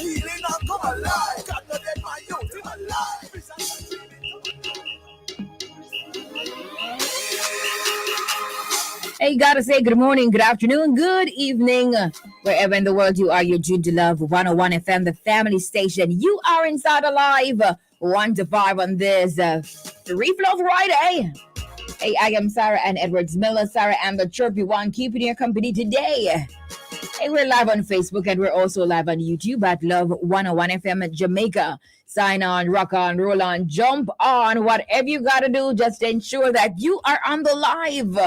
healing and come alive. God not dead, my youth, him alive. Hey, gotta say good morning, good afternoon, good evening, wherever in the world you are. You're tuned to Love 101 FM, the family station. You are inside alive, 1 to 5 on this Free Flow Friday. Hey, I am Sara-Ann Edwards Miller, Sara-Ann the Chirpy One, keeping your company today. Hey, we're live on Facebook and we're also live on YouTube at Love 101 FM Jamaica. Sign on, rock on, roll on, jump on, whatever you gotta do, just ensure that you are on the live.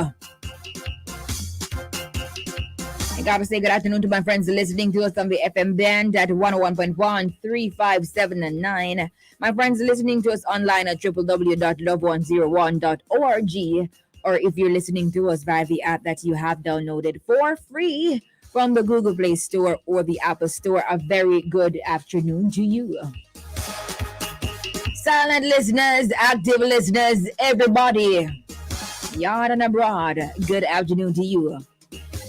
I gotta say good afternoon to my friends listening to us on the FM band at 101.1, 357 and 9. My friends listening to us online at www.love101.org. Or if you're listening to us via the app that you have downloaded for free from the Google Play Store or the Apple Store, a very good afternoon to you. Silent listeners, active listeners, everybody, yard and abroad, good afternoon to you.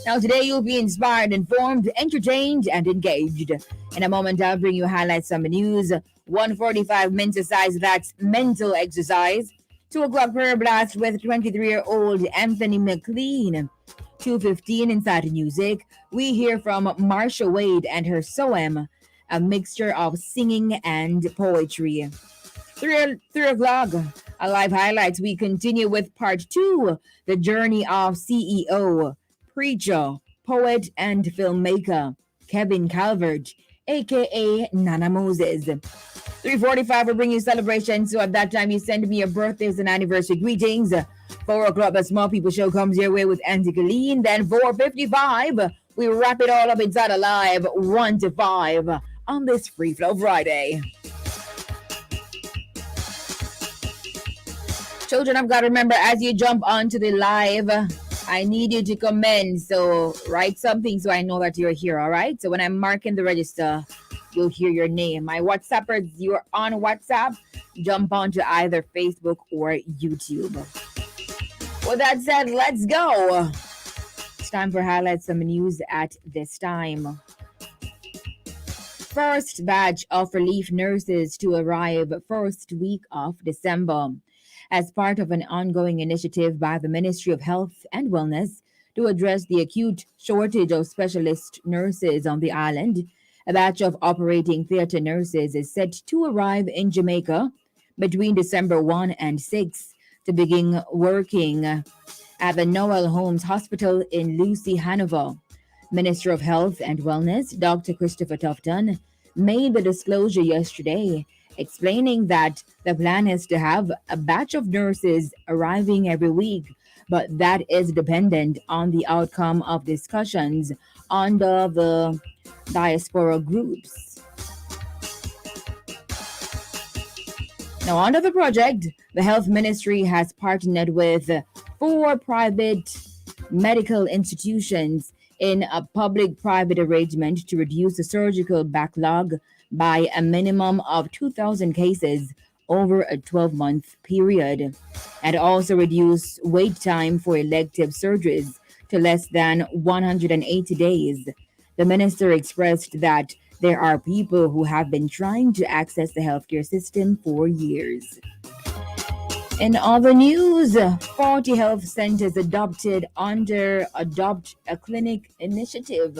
Now today you'll be inspired, informed, entertained, and engaged. In a moment I'll bring you highlights from the news. 1:45 exercise, that's mental exercise. 2 o'clock prayer blast with 23-year-old Anthony McLean. 2:15 inside the music. We hear from Marsha Wade and her Soem, a mixture of singing and poetry. 3 o'clock, a live highlights. We continue with part 2, the journey of CEO, preacher, poet, and filmmaker Kevin Calvert, aka Nana Moses. 3:45 will bring you celebrations, so at that time you send me your birthdays and anniversary greetings. 4 o'clock, the Small People Show comes your way with Auntie Colleen. Then 4:55, we wrap it all up inside a live 1 to 5 on this Free Flow Friday. Children, I've got to remember, as you jump onto the live, I need you to comment. So write something so I know that you're here, all right? So when I'm marking the register, you'll hear your name. My WhatsAppers, you're on WhatsApp, jump onto either Facebook or YouTube. With that said, let's go. It's time for highlights of the news at this time. First batch of relief nurses to arrive first week of December. As part of an ongoing initiative by the Ministry of Health and Wellness to address the acute shortage of specialist nurses on the island, a batch of operating theater nurses is set to arrive in Jamaica between December 1 and 6 to begin working at the Noel Holmes Hospital in Lucy, Hanover. Minister of Health and Wellness, Dr. Christopher Tufton, made the disclosure yesterday, explaining that the plan is to have a batch of nurses arriving every week, but that is dependent on the outcome of discussions under the diaspora groups. Now, under the project, the Health Ministry has partnered with 4 private medical institutions in a public-private arrangement to reduce the surgical backlog by a minimum of 2,000 cases over a 12-month period, and also reduce wait time for elective surgeries to less than 180 days. The minister expressed that there are people who have been trying to access the healthcare system for years. In other news, 40 health centers adopted under Adopt a Clinic initiative.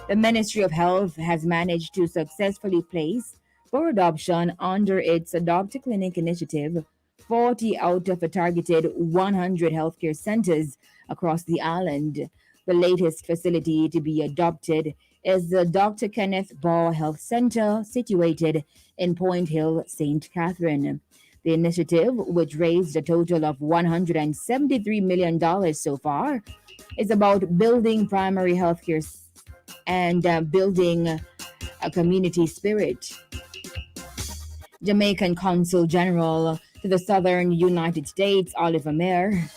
The Ministry of Health has managed to successfully place for adoption under its Adopt a Clinic initiative 40 out of a targeted 100 healthcare centers across the island. The latest facility to be adopted is the Dr. Kenneth Ball Health Center, situated in Point Hill, St. Catherine. The initiative, which raised a total of $173 million so far, is about building primary healthcare and building a community spirit. Jamaican Consul General to the Southern United States, Oliver Mayer,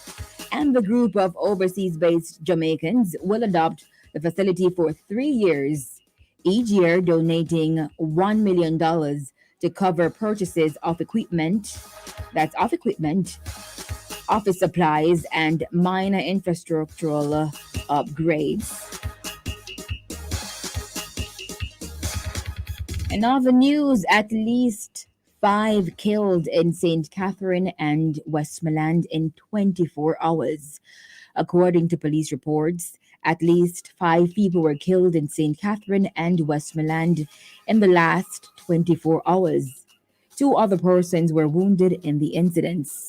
and the group of overseas-based Jamaicans will adopt the facility for 3 years, each year donating $1 million to cover purchases of equipment, office supplies, and minor infrastructural upgrades. In other news, at least five killed in St. Catherine and Westmoreland in 24 hours. According to police reports, at least five people were killed in St. Catherine and Westmoreland in the last 24 hours. Two other persons were wounded in the incidents.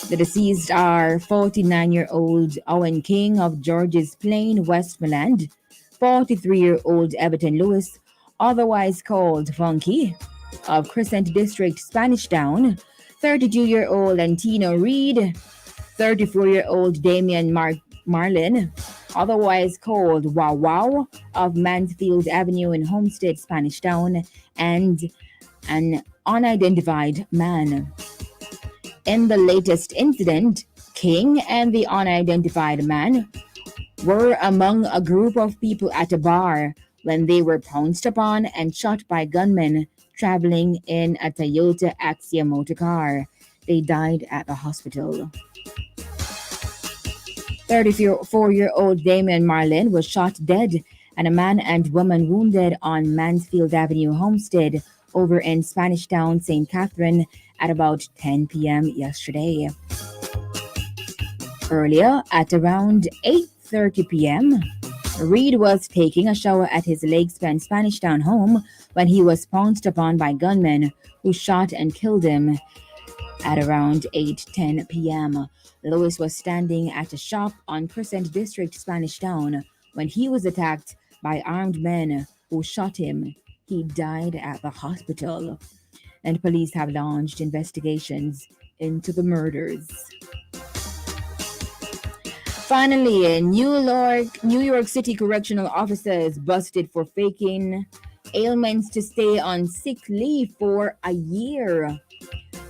The deceased are 49-year-old Owen King of George's Plain, Westmoreland, 43-year-old Everton Lewis, otherwise called Funky, of Crescent District, Spanish Town, 32-year-old Antino Reed, 34-year-old Damian Marlin, otherwise called Wow Wow, of Mansfield Avenue in Homestead, Spanish Town, and an unidentified man. In the latest incident, King and the unidentified man were among a group of people at a bar when they were pounced upon and shot by gunmen traveling in a Toyota Axia motor car. They died at the hospital. 34-year-old Damian Marlin was shot dead and a man and woman wounded on Mansfield Avenue, Homestead, over in Spanish Town, St. Catherine, at about 10 p.m. yesterday. Earlier, at around 8:30 p.m., Reed was taking a shower at his Lakespan Spanish Town home when he was pounced upon by gunmen who shot and killed him at around 8:10 p.m. Lewis was standing at a shop on Crescent District, Spanish Town, when he was attacked by armed men who shot him. He died at the hospital, and police have launched investigations into the murders. Finally, New York City correctional officers busted for faking ailments to stay on sick leave for a year.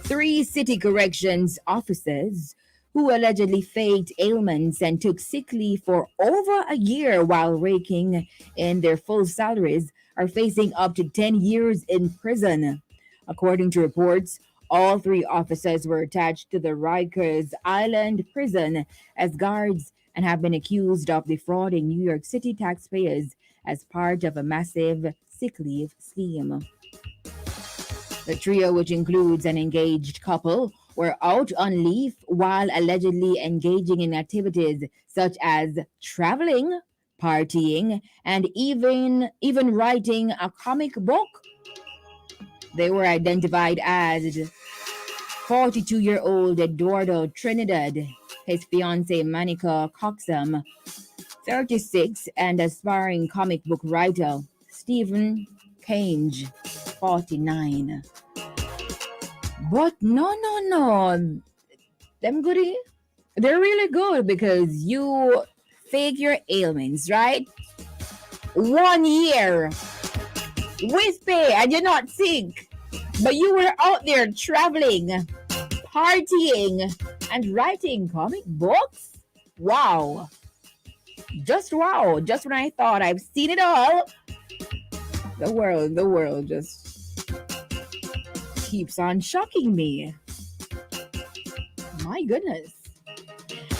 Three city corrections officers who allegedly faked ailments and took sick leave for over a year while raking in their full salaries are facing up to 10 years in prison. According to reports, all three officers were attached to the Rikers Island prison as guards and have been accused of defrauding New York City taxpayers as part of a massive sick leave scheme. The trio, which includes an engaged couple, were out on leave while allegedly engaging in activities such as traveling, partying, and even writing a comic book. They were identified as 42-year-old Eduardo Trinidad, his fiancée Manica Coxham, 36, and aspiring comic book writer Stephen Cage, 49. But no. Them goody, they're really good because you fake your ailments, right? 1 year with pay and you're not sick. But you were out there traveling, partying, and writing comic books? Wow. Just wow. Just when I thought I've seen it all, the world just keeps on shocking me. My goodness.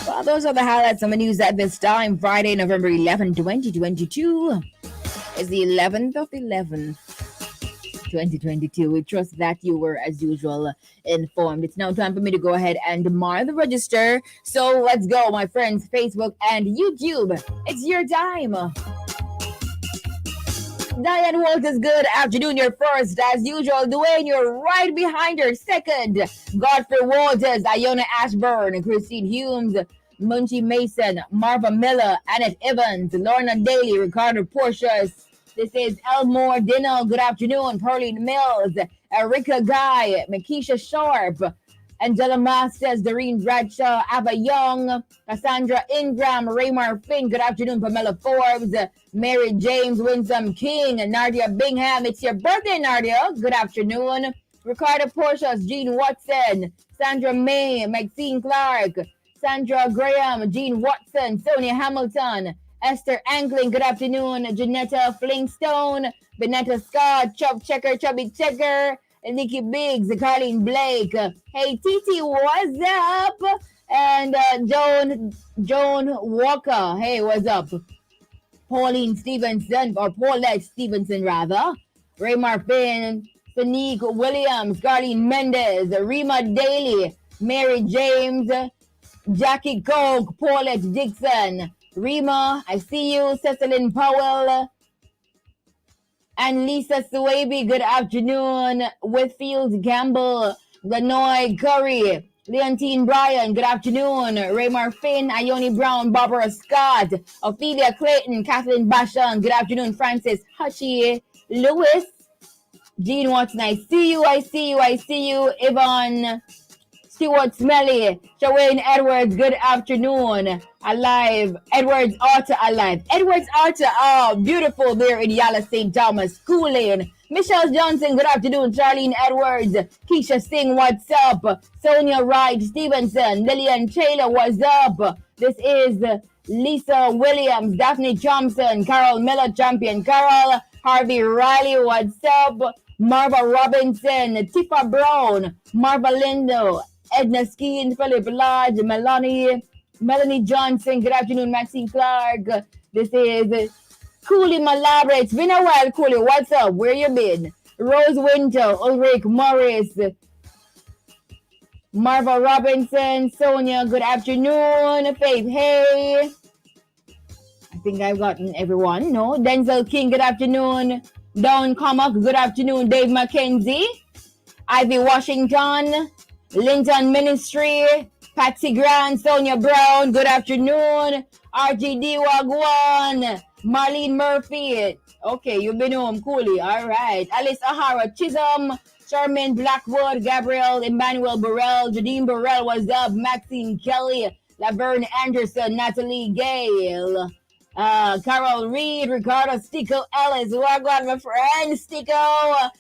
Well, those are the highlights of the news at this time. Friday, November 11, 2022 is the 11th of 11th. 2022. We trust that you were, as usual, informed. It's now time for me to go ahead and mark the register. So let's go, my friends, Facebook and YouTube. It's your time. Diane Walters, good afternoon. You're first, as usual. Dwayne, you're right behind her. Second, Godfrey Walters, Iona Ashburn, Christine Humes, Munchie Mason, Marva Miller, Annette Evans, Lorna Daly, Ricardo Porcius. This is Elmore Dino. Good afternoon. Pearline Mills, Erica Guy, Makisha Sharp, Angela Masters, Doreen Bradshaw, Ava Young, Cassandra Ingram, Raymar Finn. Good afternoon. Pamela Forbes, Mary James, Winsome King, Nardia Bingham. It's your birthday, Nardia. Good afternoon. Ricardo Porcius, Jean Watson, Sandra May, Maxine Clark, Sandra Graham, Jean Watson, Sonia Hamilton, Esther Angling, good afternoon. Janetta Flingstone, Benetta Scott, Chub Checker, Chubby Checker, Nikki Biggs, Carlene Blake. Hey, Titi, what's up? And Joan Walker, hey, what's up? Pauline Stevenson, or Paulette Stevenson, rather. Ray Marfin, Sanique Williams, Garlene Mendez, Rima Daly, Mary James, Jackie Coke, Paulette Dixon, Rima, I see you, Cecilyn Powell, and Lisa Suwabi, good afternoon. Whitfield Gamble, Lanoy Curry, Leontine Bryan, good afternoon. Raymar Finn, Ione Brown, Barbara Scott, Ophelia Clayton, Kathleen Basham, good afternoon. Francis Hutchie, Lewis, Jean Watson, I see you, I see you, I see you. Yvonne Stewart Smelly, Shawayne Edwards, good afternoon. Alive, Edwards Arta alive. Edwards Arta, oh, beautiful there in Yala St. Thomas, Cooling. Michelle Johnson, good afternoon. Charlene Edwards, Keisha Singh, what's up? Sonia Wright Stevenson, Lillian Taylor, what's up? This is Lisa Williams, Daphne Thompson, Carol Miller, Champion Carol, Harvey Riley, what's up? Marva Robinson, Tifa Brown, Marva Lindo, Edna Skeen, Philip Lodge, Melanie Johnson, good afternoon. Maxine Clark, this is Cooley Malabra. It's been a while, Cooley. What's up? Where you been? Rose Winter, Ulrich Morris, Marva Robinson, Sonia, good afternoon. Faith, hey. I think I've gotten everyone. No. Denzel King, good afternoon. Dawn Comack, good afternoon. Dave McKenzie, Ivy Washington, Linton Ministry, Patsy Grant, Sonia Brown, good afternoon. RGD Wagwan, Marlene Murphy. Okay, you've been home, Cooley. All right. Alice Ahara Chisholm, Charmaine Blackwood, Gabrielle Emmanuel Burrell, Jadine Burrell was up, Maxine Kelly, Laverne Anderson, Natalie Gale, Carol Reed, Ricardo Sticko Ellis, Wagwan, my friend Sticko.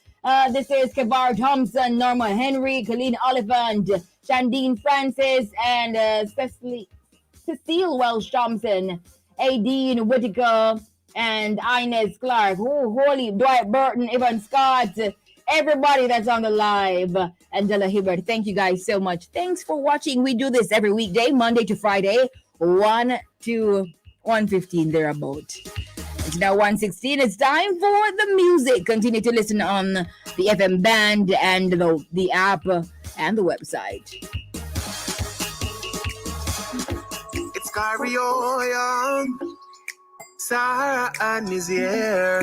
This is Kavar Thompson, Norma Henry, Colleen Oliphant, Shandine Francis, and Cecile Welsh Thompson, Aideen Whitaker, and Inez Clark. Oh, holy Dwight Burton, Evan Scott, everybody that's on the live. Angela Hibbert, thank you guys so much. Thanks for watching. We do this every weekday, Monday to Friday, 1 to 1:15 thereabout. It's now 1:16. It's time for the music. Continue to listen on the FM band and the app and the website. It's karaoke. Sara-Ann is here.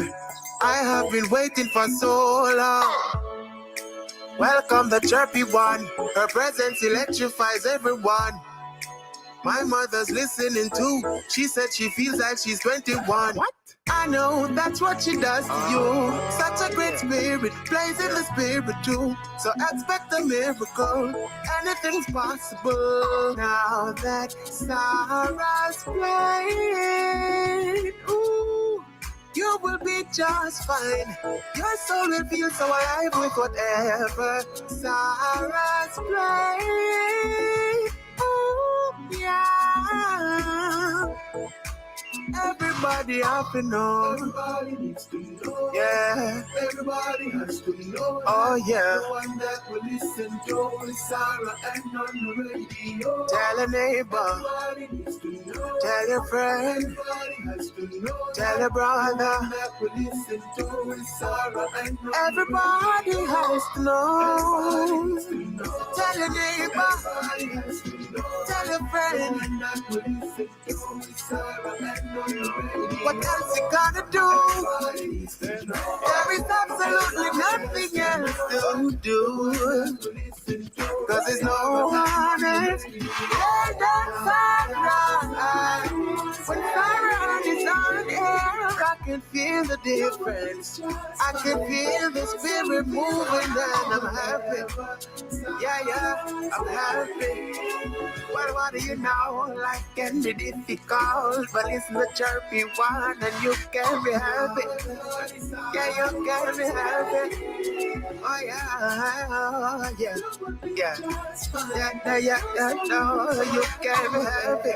I have been waiting for so long. Welcome the chirpy one. Her presence electrifies everyone. My mother's listening too. She said she feels like she's 21. What? I know that's what she does to you. Such a great spirit, plays in the spirit too. So expect a miracle. Anything's possible. Now that Sarah's playing, ooh, you will be just fine. Your soul will feel so alive with whatever Sarah's playing. Ooh, yeah. Everybody have to know. Everybody needs to know. Yeah. Everybody has to know. Oh yeah. The one that will listen to is Sara-Ann on the radio. Tell a neighbor. Everybody needs to know. Tell your friend. Everybody has to know. Tell a brother. The one that will listen to is Sara-Ann. Everybody has to know. Tell your neighbor. Everybody has to know. Tell your friend. The one that will listen to is Sara-Ann. What else you gonna do? There is absolutely nothing else to do. Cause there's no one else. Hey, that's Sara-Ann. When Sara-Ann is on air, I can feel the difference. I can feel the spirit moving and I'm happy. Yeah, I'm happy. Well, what do you know? Life can be difficult, but it's the chirpy one and you can be happy. Yeah, you can be happy. Oh yeah. No, you can be happy.